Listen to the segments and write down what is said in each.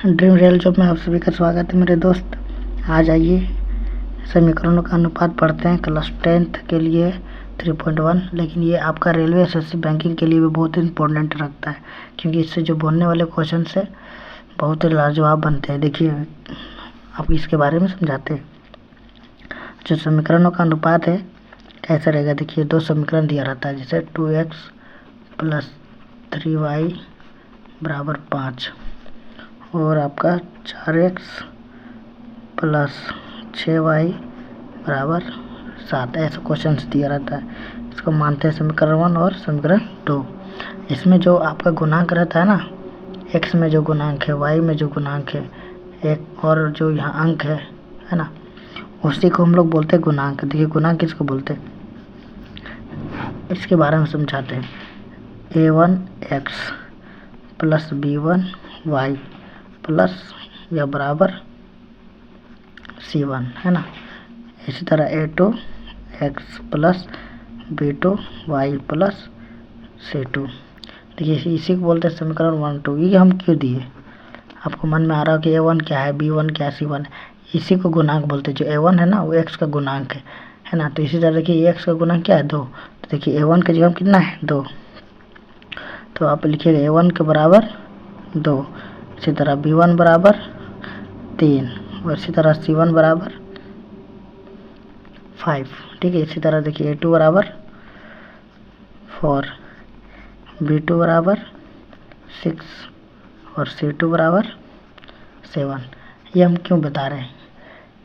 Dream real job में आप सभी का स्वागत है मेरे दोस्त। आज आइए समीकरणों का अनुपात पढ़ते हैं क्लास 10th के लिए 3.1। लेकिन ये आपका रेलवे एसएससी बैंकिंग के लिए भी बहुत इंपॉर्टेंट रखता है, क्योंकि इससे जो बनने वाले क्वेश्चन से बहुत ही लाजवाब बनते हैं। देखिए आप इसके बारे में समझाते हैं। जो समीकरणों का अनुपात है कैसे रहेगा, देखिए दो समीकरण दिया रहता है, जैसे 2x + 3y = 5 और आपका 4x + 6y = 7। ऐसा क्वेश्चन दिया रहता है। इसको मानते हैं समीकरण 1 और समीकरण 2। इसमें जो आपका गुणांक रहता है ना, x में जो गुणांक है, y में जो गुणांक है, एक और जो यहाँ अंक है ना, उसी को हम लोग बोलते हैं गुणांक। देखिए गुणांक किसको बोलते हैं, इसके बारे में समझाते हैं। a1x + b1y + c1 है ना। इसी तरह a2x + b2y + c2। देखिए इसी को बोलते हैं समीकरण 1 2। ये हम क्यों दिए, आपको मन में आ रहा है कि a1 क्या है, b1 क्या है, c1 है। इसी को गुणांक बोलते हैं। जो a1 है ना वो x का गुणांक है ना। तो इसी तरह देखिए x का गुणांक क्या है, 2। तो देखिए a1 का जगह कितना है, 2। तो आप लिखिएगा a1 के बराबर 2। इसी तरह b1 बराबर 3 और इसी तरह c1 बराबर 5। ठीक है। इसी तरह देखिए a2 बराबर 4, b2 बराबर 6 और c2 बराबर 7। ये हम क्यों बता रहे हैं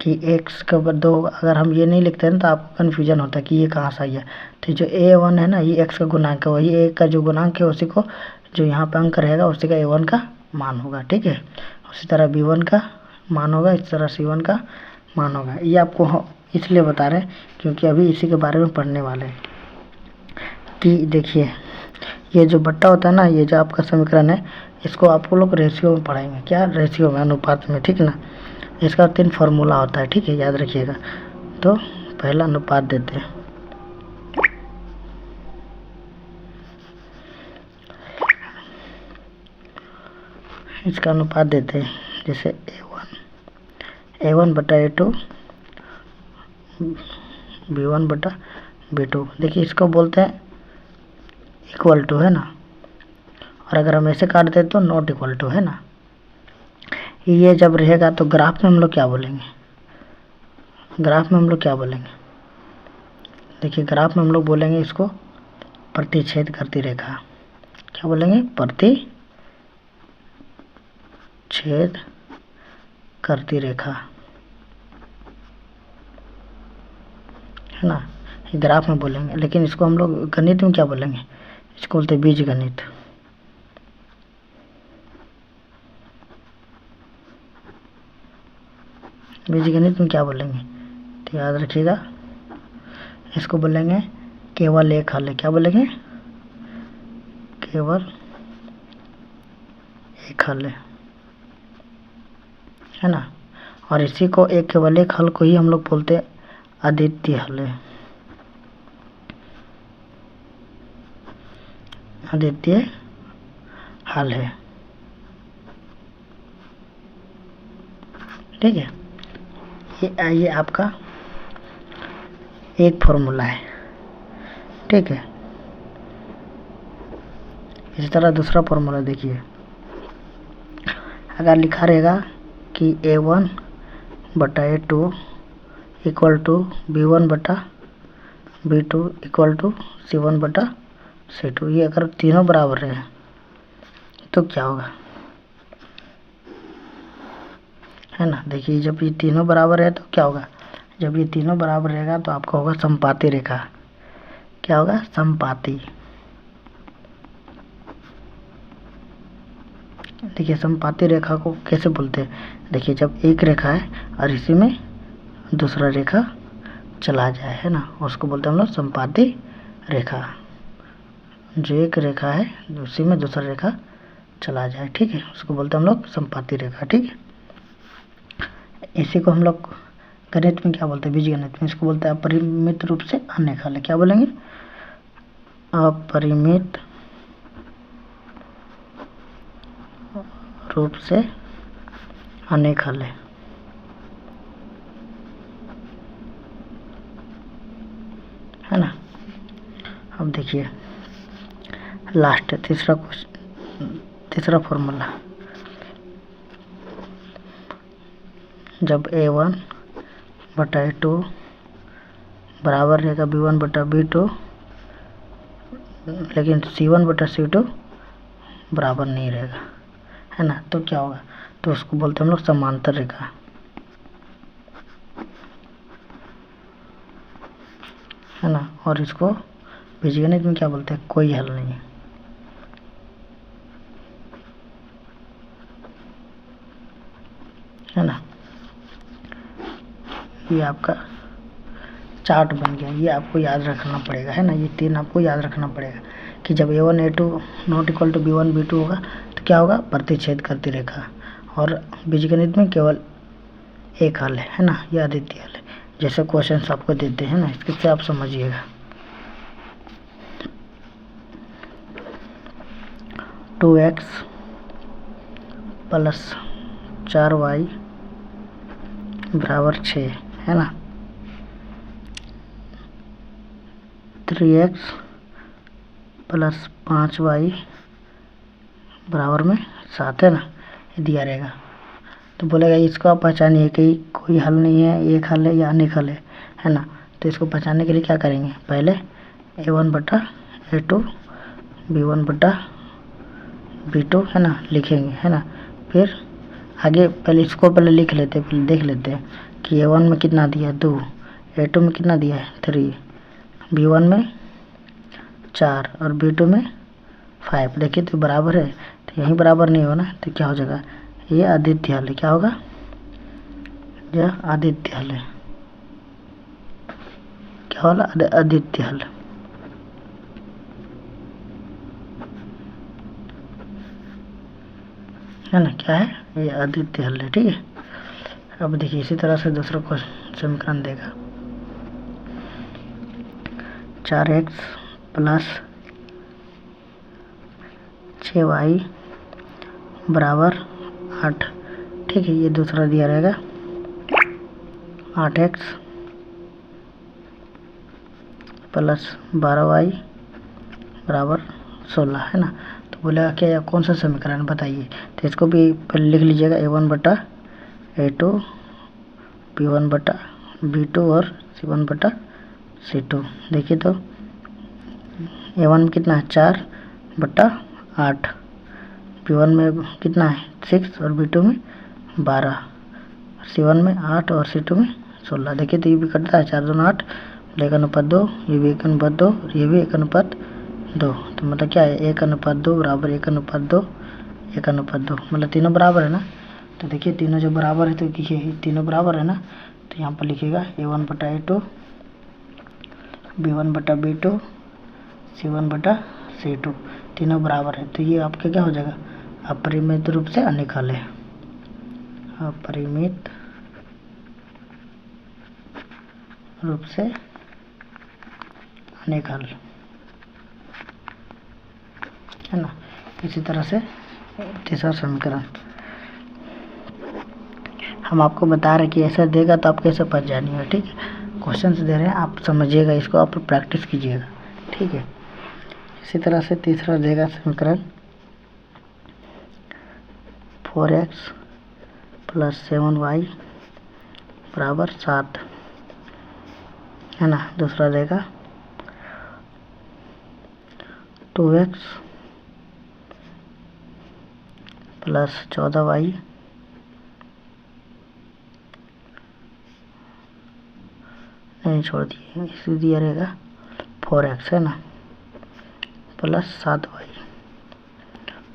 कि x के ऊपर 2 अगर हम ये नहीं लिखते हैं तो आपको कन्फ्यूजन होता है कि ये कहाँ से आई है। तो जो a1 है ना, ये x का गुणांक है, वही a का जो गुणांक है उसी को जो यहाँ पे अंक रहेगा उसी का a1 का मान होगा। ठीक है। उसी तरह b1 का मान होगा, इस तरह c1 का मान होगा। ये आपको इसलिए बता रहे हैं क्योंकि अभी इसी के बारे में पढ़ने वाले हैं। कि देखिए ये जो बट्टा होता है ना, ये जो आपका समीकरण है, इसको आपको लोग रेशियो में पढ़ाएंगे। क्या रेशियो में, अनुपात में। ठीक है ना। इसका 3 फार्मूला होता है। ठीक है, याद रखिएगा। तो पहला अनुपात देते हैं, इसका अनुपात देते हैं जैसे a1 बटा a2 b1 बटा b2। देखिए इसको बोलते हैं इक्वल टू, है ना। और अगर हम ऐसे काट दें तो नॉट इक्वल टू, है ना। ये जब रहेगा तो ग्राफ में हम लोग क्या बोलेंगे, ग्राफ में हम लोग क्या बोलेंगे, देखिए ग्राफ में हम लोग बोलेंगे इसको प्रतिच्छेद करती रेखा। क्या बोलेंगे, प्रतिच्छेद करती रेखा, है ना। ये ग्राफ में बोलेंगे। लेकिन इसको हम लोग गणित में क्या बोलेंगे, इसको बोलते हैं बीज गणित। बीज गणित में क्या बोलेंगे, तो याद रखिएगा, इसको बोलेंगे केवल एक हल है। क्या बोलेंगे, केवल एक हल है ना। और इसी को एक केवल एक हल को ही हम लोग बोलते हैं अद्वितीय हल है, अद्वितीय हल है। ठीक है। ये आपका एक फॉर्मूला है। ठीक है। इसी तरह दूसरा फॉर्मूला देखिए, अगर लिखा रहेगा कि a1 बटा a2 इक्वल टू b1 बटा b2 इक्वल टू c1 बटा c2। ये अगर तीनों बराबर रहे तो क्या होगा, है ना। देखिए जब ये तीनों बराबर है तो क्या होगा, जब ये तीनों बराबर रहेगा तो आपका होगा समपाती रेखा। क्या होगा, समपाती। देखिए समपाती रेखा को कैसे बोलते हैं, देखिए जब एक रेखा है और इसी में दूसरा रेखा चला जाए, है ना, उसको बोलते हैं हम लोग समपाती रेखा। जो एक रेखा है उसी में दूसरा रेखा चला जाए, ठीक है, उसको बोलते हैं हम लोग समपाती रेखा। ठीक है। इसी को हम लोग गणित में क्या बोलते हैं, बीज गणित में इसको बोलते हैं अपरिमित रूप से अन्य हल। क्या बोलेंगे, अपरिमित रूप से अनेकाल है ना। अब देखिए लास्ट तीसरा फॉर्मूला, जब A1 बटा A2 बराबर रहेगा B1 बटा B2, लेकिन C1 बटा C2 बराबर नहीं रहेगा, है ना, तो क्या होगा, तो उसको बोलते हैं हम लोग समांतर रेखा, है ना। और इसको बीजगणित में क्या बोलते हैं, कोई हल नहीं है ना। ये आपका चार्ट बन गया, ये आपको याद रखना पड़ेगा, है ना। ये 3 आपको याद रखना पड़ेगा कि जब A1 A2 not equal to B1 B2 होगा तो क्या होगा, प्रतिच्छेद करती रेखा। और बीजगणित में केवल एक हल है ना, ये अद्वितीय हल है। जैसे क्वेश्चंस आपको देते हैं ना, इससे आप समझिएगा। 2x प्लस 4y बराबर 6, है ना। 3x प्लस 5y बराबर में 7, है ना, ये दिया रहेगा। तो बोलेगा इसको आप पहचानिए कि कोई हल नहीं है, एक हल है या अनेक हल है ना। तो इसको पहचानने के लिए क्या करेंगे, पहले A1 बटा A2 B1 बटा B2, है ना, लिखेंगे, है ना। फिर आगे पहले इसको पहले लिख लेते हैं, पहले देख लेते हैं कि A1 में कितना दिया है 2, A2 में कितना दिया है 3, B1 में 4 और B2 में 5। देखिए तो बराबर है, तो यहीं बराबर नहीं हो ना, तो क्या हो जाएगा, ये अद्वितीय हल है। क्या होगा, यह अद्वितीय हल है। क्या होगा, अद्वितीय हल, है ना। क्या है, ये अद्वितीय हल है, ठीक है। अब देखिए इसी तरह से दूसरा क्वेश्चन समीकरण देगा, 4x प्लस 6y बराबर 8, ठीक है। ये दूसरा दिया रहेगा 8x प्लस 12y बराबर 16, है ना। तो बोलेगा क्या, कौन सा समीकरण बताइए। तो इसको भी पहले लिख लीजिएगा, A1 बटा A2 B1 बटा B2 और C1 बटा C2। देखिए तो A1 में कितना है 4 बटा 8, B1 में कितना है 6 और B2 में 12, C1 में 8 और C2 में 16। देखिए तो ये भी कटता है, 4 2 8, 1/2, ये भी 1/2 और ये भी 1/2। तो मतलब क्या है, 1/2 बराबर 1/2 1/2, मतलब तीनों बराबर है ना। तो देखिए तीनों जब बराबर है तो देखिए तीनों बराबर है ना, तो यहाँ पर लिखिएगा A1 बटा A2 B1 बटा B2 C1 बटा C2, तीनों बराबर है। तो ये आपके क्या हो जाएगा, अपरिमित रूप से अनेक हल है, अपरिमित रूप से अनेक हल, है ना। इसी तरह से तीसरा समीकरण हम आपको बता रहे कि ऐसा देगा तो आप कैसे पहचानिएगा, ठीक है। क्वेश्चंस दे रहे हैं, आप समझिएगा, इसको आप प्रैक्टिस कीजिएगा, ठीक है। इसी तरह से तीसरा देगा समीकरण 4x प्लस 7y बराबर 7, है ना। दूसरा देगा 2x प्लस 14y नहीं छोड़ दिए, इसी दिया रहेगा 4x, है ना, प्लस 7y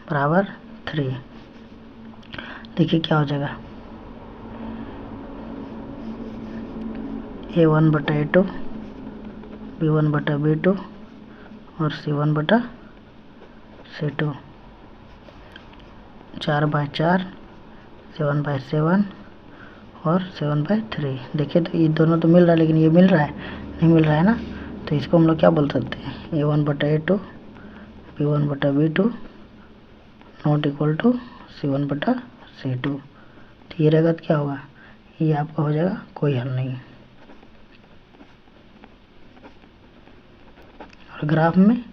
बराबर 3। देखिए क्या हो जाएगा, A1 बटा A2 B1 बटा B2 और C1 बटा C2, 4/4 7/7 और 7/3। देखिए तो ये दोनों तो मिल रहा है, लेकिन ये मिल रहा है नहीं मिल रहा है ना। तो इसको हम लोग क्या बोल सकते हैं, A1 बटा A2 B1 बटा B2 not equal to C1 बटा C2। तो ये रहेगा तो क्या होगा, ये आपका हो जाएगा कोई हल नहीं। और ग्राफ में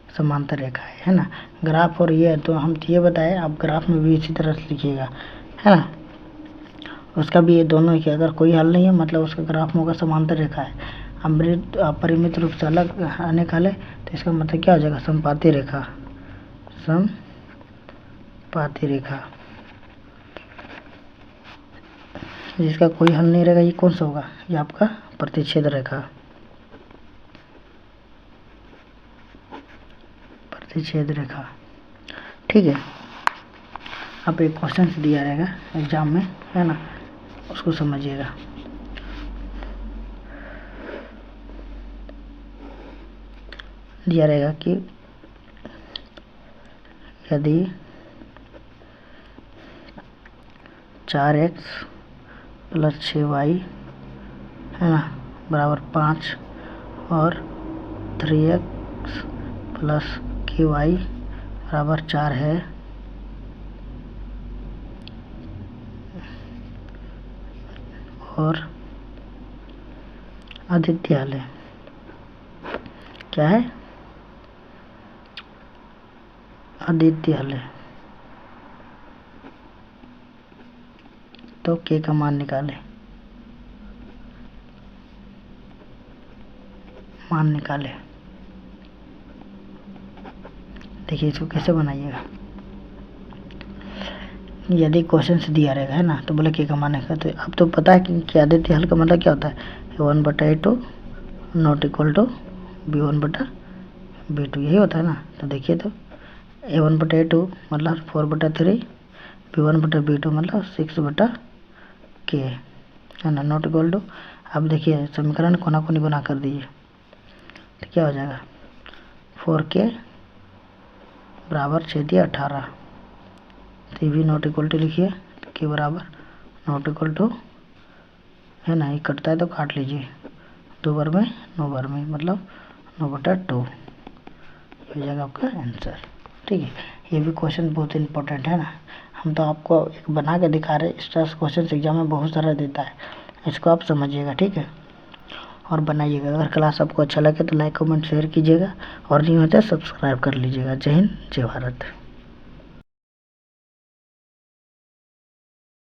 समांतर रेखा है ना, ग्राफ और ये तो हम ये बताए, आप ग्राफ में भी इसी तरह से लिखिएगा, है ना। उसका भी ये दोनों ही, अगर कोई हल नहीं है मतलब उसका ग्राफ में होगा समांतर रेखा है, अपरिमित रूप से अलग आने का है, तो इसका मतलब क्या हो जाएगा, समपाती रेखा, समपाती रेखा। जिसका कोई हल नहीं रहेगा ये कौन सा होगा, ये आपका प्रतिच्छेद रेखा, प्रतिच्छेद रेखा। ठीक है, आप एक क्वेश्चन दिया रहेगा एग्जाम में, है ना, उसको समझिएगा। दिया रहेगा कि यदि 4x + 6y है ना बराबर 5 और 3x + ky बराबर 4 है, और अद्वितीय हल है। क्या है, अद्वितीय हल है। तो k का मान निकालें, मान निकालें। देखिए इसको कैसे बनाइएगा, यदि क्वेश्चन से दिया रहेगा, है ना, तो बोले k का मान है, तो अब तो पता है कि अद्वितीय हल का मतलब क्या होता है, a1/a2 not equal to b1/b2, यही होता है ना। तो देखिए तो a1/a2 मतलब 4/3, b1/b2 मतलब 6/k, है ना, नॉट इक्वल टू। अब देखिए समीकरण कोना कोनी बना कर दीजिए, तो क्या हो जाएगा, 4k बराबर 6×18, तो भी नॉट इक्वल टू लिखिए, के बराबर नॉट इक्वल टू, है ना, ये कटता है तो काट लीजिए, 2 बार में 9 बार में मतलब 9/2 हो जाएगा आपका आंसर। ठीक है, ये भी क्वेश्चन बहुत इंपॉर्टेंट है ना, हम तो आपको एक बना के दिखा रहे हैं, इस तरह से क्वेश्चन एग्जाम में बहुत सारा देता है, इसको आप समझिएगा। ठीक है, और बनाइएगा। अगर क्लास आपको अच्छा लगे तो लाइक कमेंट शेयर कीजिएगा, और नहीं होता है सब्सक्राइब कर लीजिएगा। जय हिंद, जय भारत।